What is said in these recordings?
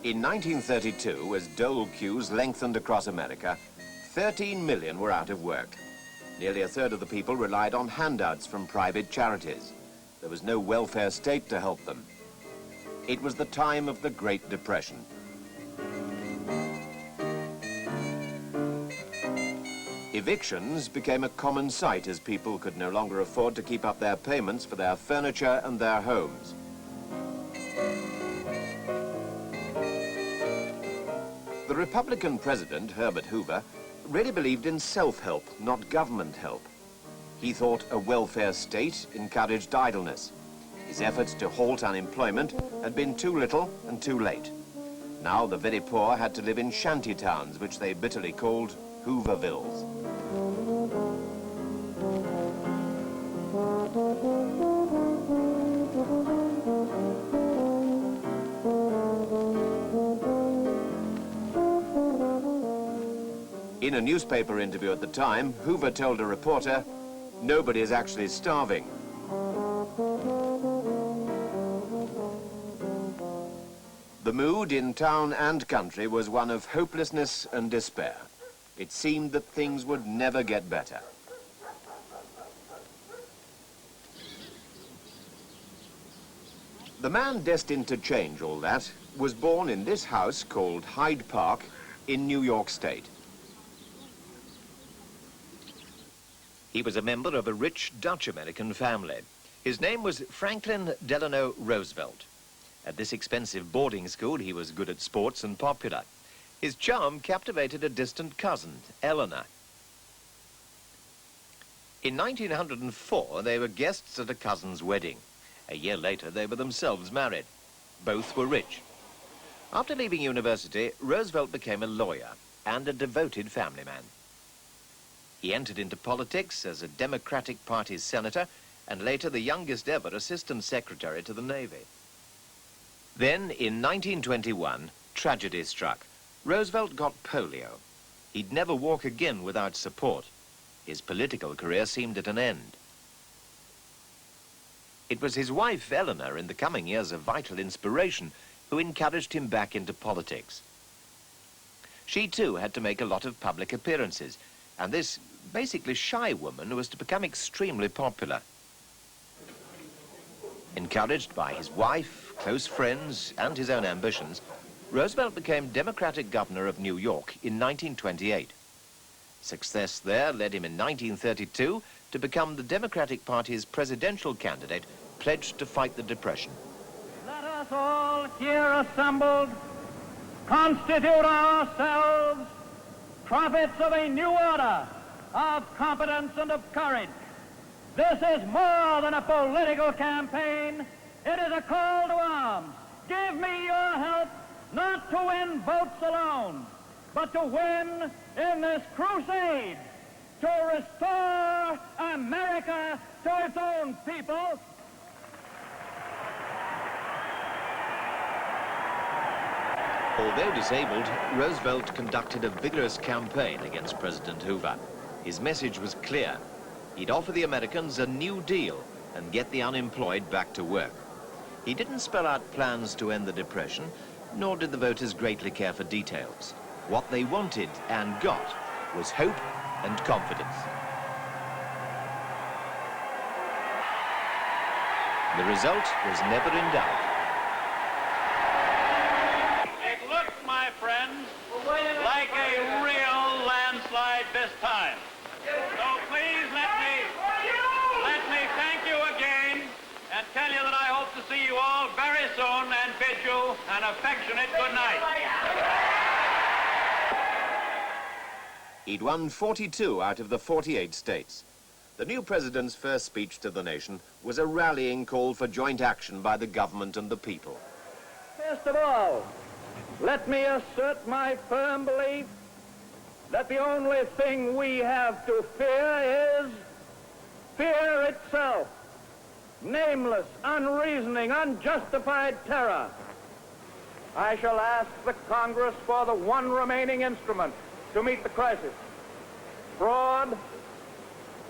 In 1932, as dole queues lengthened across America, 13 million were out of work. Nearly a third of the people relied on handouts from private charities. There was no welfare state to help them. It was the time of the Great Depression. Evictions became a common sight as people could no longer afford to keep up their payments for their furniture and their homes. The Republican president, Herbert Hoover, really believed in self-help, not government help. He thought a welfare state encouraged idleness. His efforts to halt unemployment had been too little and too late. Now the very poor had to live in shanty towns, which they bitterly called Hoovervilles. In a newspaper interview at the time, Hoover told a reporter, "Nobody is actually starving." The mood in town and country was one of hopelessness and despair. It seemed that things would never get better. The man destined to change all that was born in this house called Hyde Park in New York State. He was a member of a rich Dutch-American family. His name was Franklin Delano Roosevelt. At this expensive boarding school, he was good at sports and popular. His charm captivated a distant cousin, Eleanor. In 1904, they were guests at a cousin's wedding. A year later, they were themselves married. Both were rich. After leaving university, Roosevelt became a lawyer and a devoted family man. He entered into politics as a Democratic Party senator and later the youngest ever assistant secretary to the Navy. Then, in 1921, tragedy struck. Roosevelt got polio. He'd never walk again without support. His political career seemed at an end. It was his wife, Eleanor, in the coming years a vital inspiration, who encouraged him back into politics. She, too, had to make a lot of public appearances, and this basically shy woman was to become extremely popular. Encouraged by his wife, close friends, and his own ambitions, Roosevelt became Democratic governor of New York in 1928. Success there led him in 1932 to become the Democratic Party's presidential candidate, pledged to fight the Depression. Let us all here assembled constitute ourselves prophets of a new order of competence and of courage. This is more than a political campaign. It is a call to arms. Give me your help, not to win votes alone, but to win in this crusade to restore America to its own people. Although disabled, Roosevelt conducted a vigorous campaign against President Hoover. His message was clear. He'd offer the Americans a new deal and get the unemployed back to work. He didn't spell out plans to end the Depression, nor did the voters greatly care for details. What they wanted and got was hope and confidence. The result was never in doubt. It looks, my friends, like a real landslide this time. So please let me thank you again and tell you that I hope to see you all very soon and bid you an affectionate good night. He'd won 42 out of the 48 states. The new president's first speech to the nation was a rallying call for joint action by the government and the people. First of all, let me assert my firm belief that the only thing we have to fear is fear itself. Nameless, unreasoning, unjustified terror. I shall ask the Congress for the one remaining instrument to meet the crisis. Broad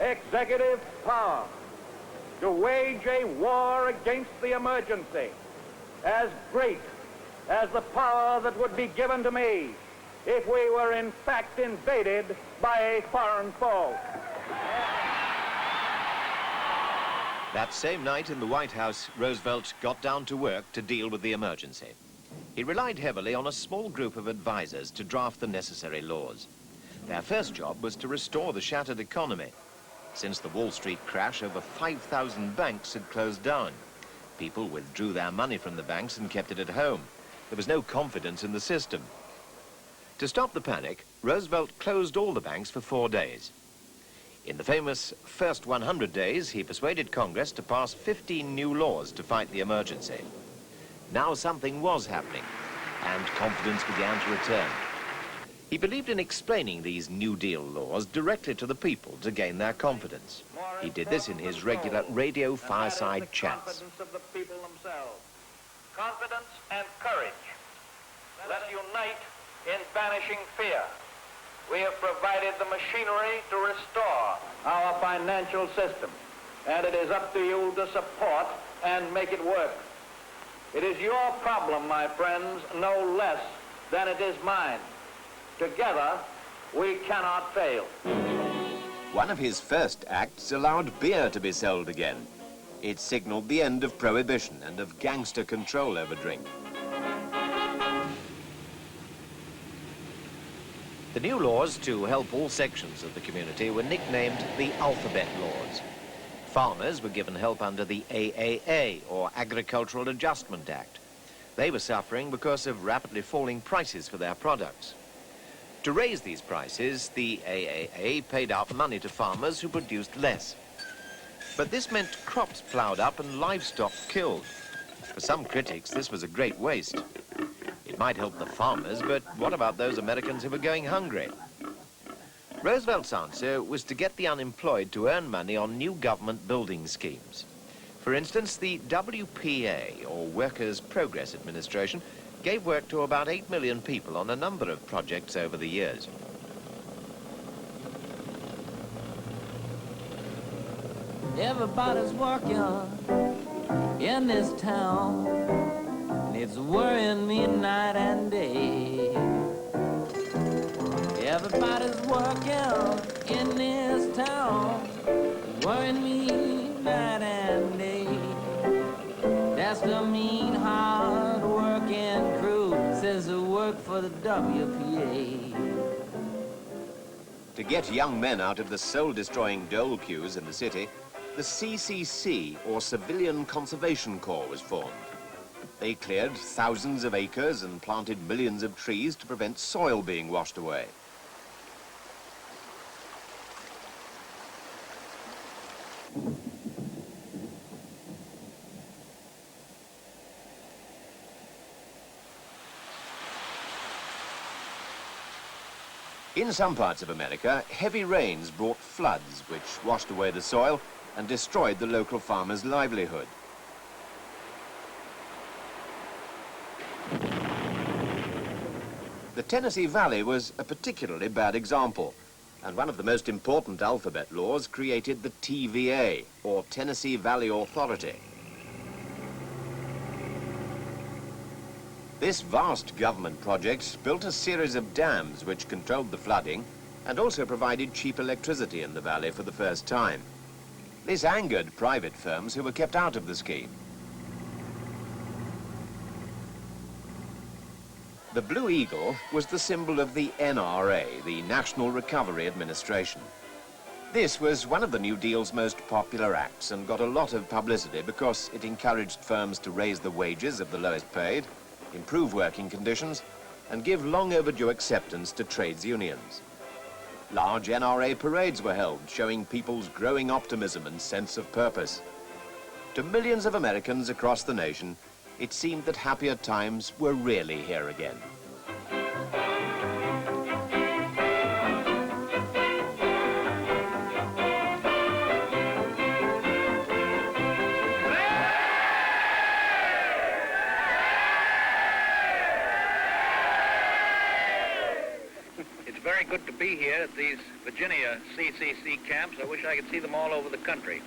executive power to wage a war against the emergency as great as the power that would be given to me if we were in fact invaded by a foreign foe. That same night in the White House, Roosevelt got down to work to deal with the emergency. He relied heavily on a small group of advisors to draft the necessary laws. Their first job was to restore the shattered economy. Since the Wall Street crash, over 5,000 banks had closed down. People withdrew their money from the banks and kept it at home. There was no confidence in the system. To stop the panic, Roosevelt closed all the banks for 4 days. In the famous first 100 days, he persuaded Congress to pass 15 new laws to fight the emergency. Now something was happening, and confidence began to return. He believed in explaining these New Deal laws directly to the people to gain their confidence. He did this in his regular radio fireside chats. Confidence of the people themselves. Confidence and courage. Let us unite in banishing fear. We have provided the machinery to restore our financial system, and it is up to you to support and make it work. It is your problem, my friends, no less than it is mine. Together, we cannot fail. One of his first acts allowed beer to be sold again. It signaled the end of prohibition and of gangster control over drink. The new laws to help all sections of the community were nicknamed the Alphabet Laws. Farmers were given help under the AAA, or Agricultural Adjustment Act. They were suffering because of rapidly falling prices for their products. To raise these prices, the AAA paid out money to farmers who produced less. But this meant crops ploughed up and livestock killed. For some critics, this was a great waste. It might help the farmers, but what about those Americans who were going hungry? Roosevelt's answer was to get the unemployed to earn money on new government building schemes. For instance, the WPA, or Workers' Progress Administration, gave work to about 8 million people on a number of projects over the years. Everybody's working in this town, and it's worrying me night and day. Everybody's working in this town, worrying me night and day. That's the mean, hard-working crew says they work for the WPA. To get young men out of the soul-destroying dole queues in the city, the CCC, or Civilian Conservation Corps, was formed. They cleared thousands of acres and planted millions of trees to prevent soil being washed away. In some parts of America, heavy rains brought floods which washed away the soil and destroyed the local farmers' livelihood. The Tennessee Valley was a particularly bad example, and one of the most important alphabet laws created the TVA, or Tennessee Valley Authority. This vast government project built a series of dams which controlled the flooding and also provided cheap electricity in the valley for the first time. This angered private firms who were kept out of the scheme. The Blue Eagle was the symbol of the NRA, the National Recovery Administration. This was one of the New Deal's most popular acts and got a lot of publicity because it encouraged firms to raise the wages of the lowest paid, improve working conditions, and give long overdue acceptance to trades unions. Large NRA parades were held, showing people's growing optimism and sense of purpose. To millions of Americans across the nation, it seemed that happier times were really here again. It's very good to be here at these Virginia CCC camps. I wish I could see them all over the country.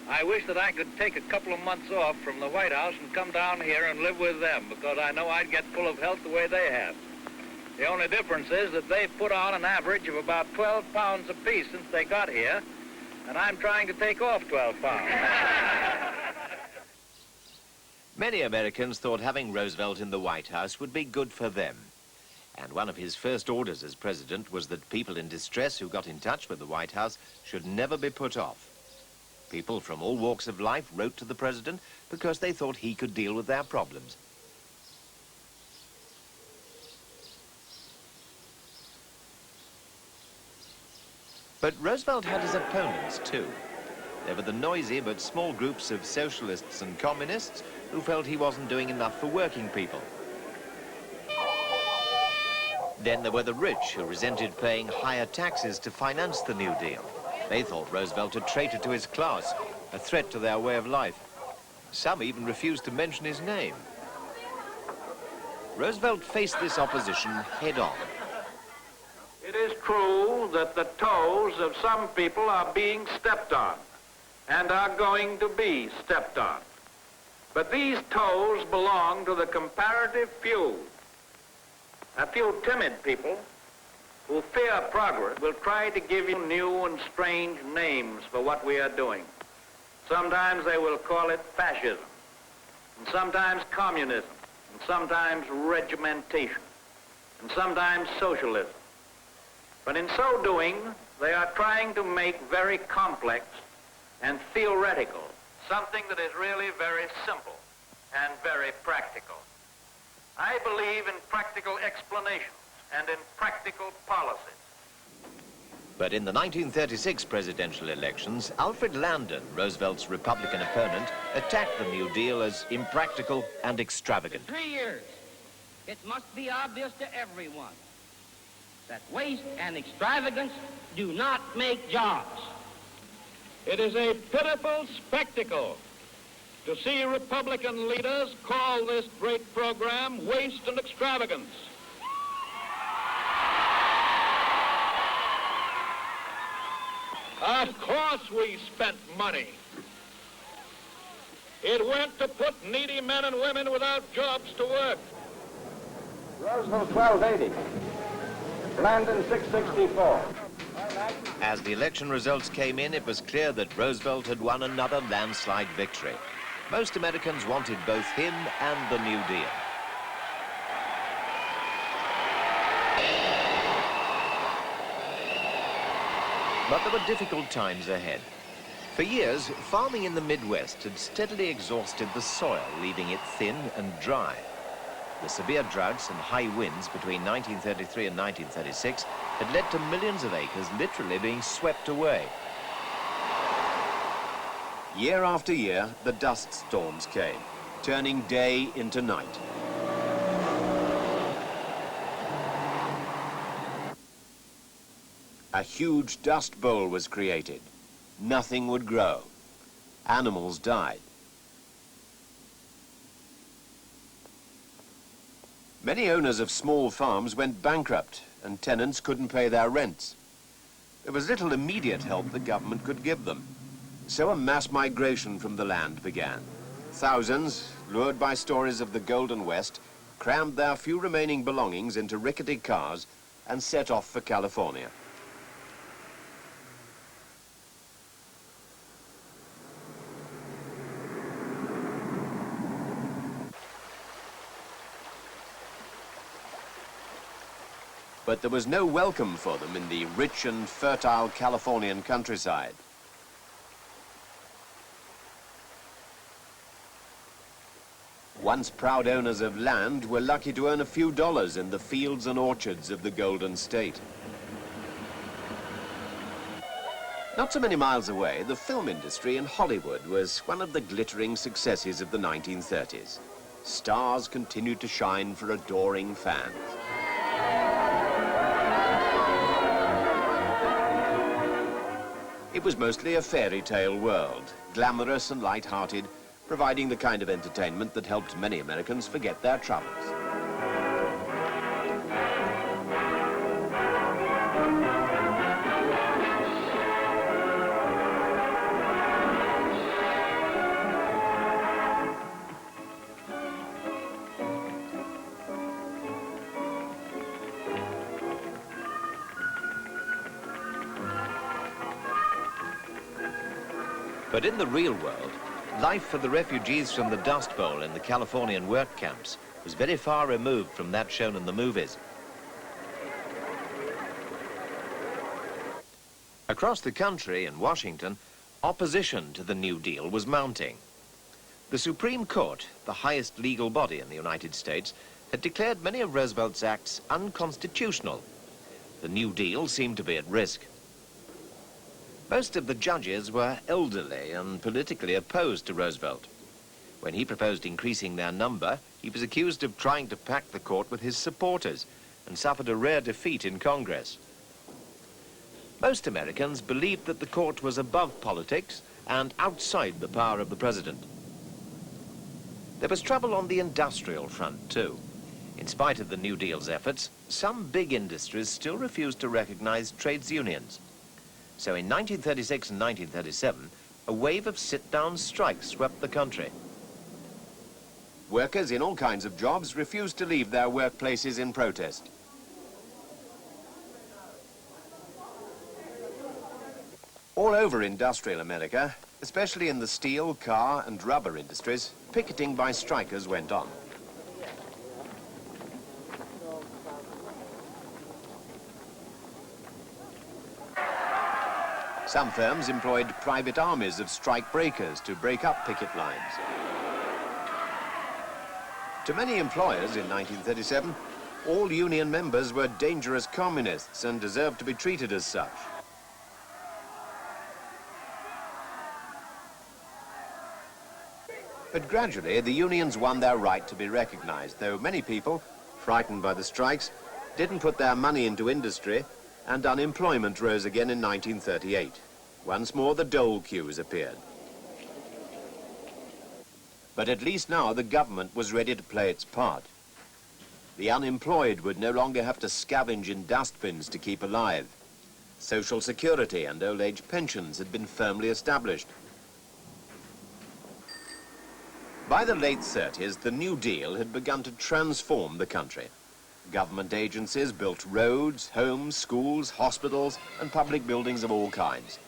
I wish that I could take a couple of months off from the White House and come down here and live with them, because I know I'd get full of health the way they have. The only difference is that they've put on an average of about 12 pounds apiece since they got here, and I'm trying to take off 12 pounds. Many Americans thought having Roosevelt in the White House would be good for them. And one of his first orders as president was that people in distress who got in touch with the White House should never be put off. People from all walks of life wrote to the president because they thought he could deal with their problems. But Roosevelt had his opponents too. They were the noisy but small groups of socialists and communists who felt he wasn't doing enough for working people. Then there were the rich who resented paying higher taxes to finance the New Deal. They thought Roosevelt a traitor to his class, a threat to their way of life. Some even refused to mention his name. Roosevelt faced this opposition head-on. It is true that the toes of some people are being stepped on and are going to be stepped on. But these toes belong to the comparative few. A few timid people who fear progress will try to give you new and strange names for what we are doing. Sometimes they will call it fascism, and sometimes communism, and sometimes regimentation, and sometimes socialism. But in so doing, they are trying to make very complex and theoretical something that is really very simple and very practical. I believe in practical explanations and in practical policies. But in the 1936 presidential elections, Alfred Landon, Roosevelt's Republican opponent, attacked the New Deal as impractical and extravagant. In 3 years, it must be obvious to everyone that waste and extravagance do not make jobs. It is a pitiful spectacle to see Republican leaders call this great program waste and extravagance. Of course we spent money. It went to put needy men and women without jobs to work. Roosevelt 1280. Landon 664. As the election results came in, it was clear that Roosevelt had won another landslide victory. Most Americans wanted both him and the New Deal. But there were difficult times ahead. For years, farming in the Midwest had steadily exhausted the soil, leaving it thin and dry. The severe droughts and high winds between 1933 and 1936 had led to millions of acres literally being swept away. Year after year, the dust storms came, turning day into night. A huge dust bowl was created. Nothing would grow. Animals died. Many owners of small farms went bankrupt, and tenants couldn't pay their rents. There was little immediate help the government could give them. So a mass migration from the land began. Thousands, lured by stories of the Golden West, crammed their few remaining belongings into rickety cars and set off for California. But there was no welcome for them in the rich and fertile Californian countryside. Once proud owners of land were lucky to earn a few dollars in the fields and orchards of the Golden State. Not so many miles away, the film industry in Hollywood was one of the glittering successes of the 1930s. Stars continued to shine for adoring fans. It was mostly a fairy tale world, glamorous and light-hearted, providing the kind of entertainment that helped many Americans forget their troubles. But in the real world, life for the refugees from the Dust Bowl in the Californian work camps was very far removed from that shown in the movies. Across the country in Washington, opposition to the New Deal was mounting. The Supreme Court, the highest legal body in the United States, had declared many of Roosevelt's acts unconstitutional. The New Deal seemed to be at risk. Most of the judges were elderly and politically opposed to Roosevelt. When he proposed increasing their number, he was accused of trying to pack the court with his supporters and suffered a rare defeat in Congress. Most Americans believed that the court was above politics and outside the power of the president. There was trouble on the industrial front, too. In spite of the New Deal's efforts, some big industries still refused to recognize trades unions. So in 1936 and 1937, a wave of sit-down strikes swept the country. Workers in all kinds of jobs refused to leave their workplaces in protest. All over industrial America, especially in the steel, car and rubber industries, picketing by strikers went on. Some firms employed private armies of strike breakers to break up picket lines. To many employers in 1937, all union members were dangerous communists and deserved to be treated as such. But gradually, the unions won their right to be recognized, though many people, frightened by the strikes, didn't put their money into industry, and unemployment rose again in 1938. Once more, the dole queues appeared. But at least now the government was ready to play its part. The unemployed would no longer have to scavenge in dustbins to keep alive. Social security and old-age pensions had been firmly established. By the late 30s, the New Deal had begun to transform the country. Government agencies built roads, homes, schools, hospitals, and public buildings of all kinds.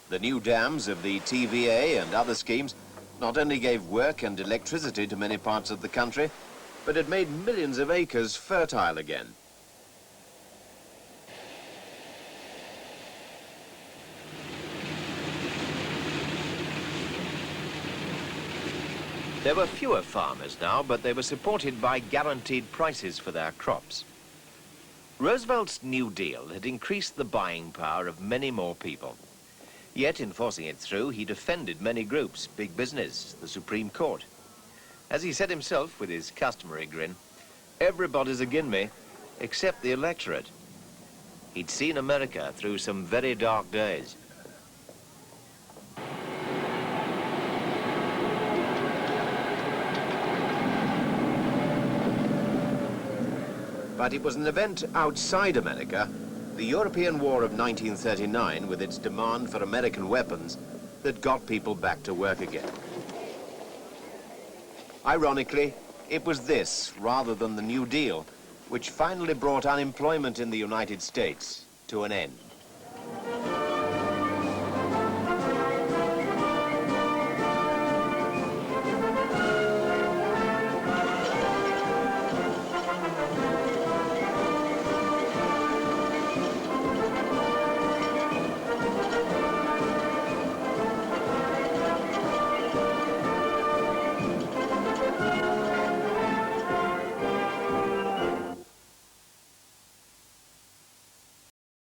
The new dams of the TVA and other schemes not only gave work and electricity to many parts of the country, but it made millions of acres fertile again. There were fewer farmers now, but they were supported by guaranteed prices for their crops. Roosevelt's New Deal had increased the buying power of many more people. Yet, in forcing it through, he defended many groups, big business, the Supreme Court. As he said himself, with his customary grin, "Everybody's agin me, except the electorate." He'd seen America through some very dark days. But it was an event outside America, the European War of 1939, with its demand for American weapons, that got people back to work again. Ironically, it was this, rather than the New Deal, which finally brought unemployment in the United States to an end.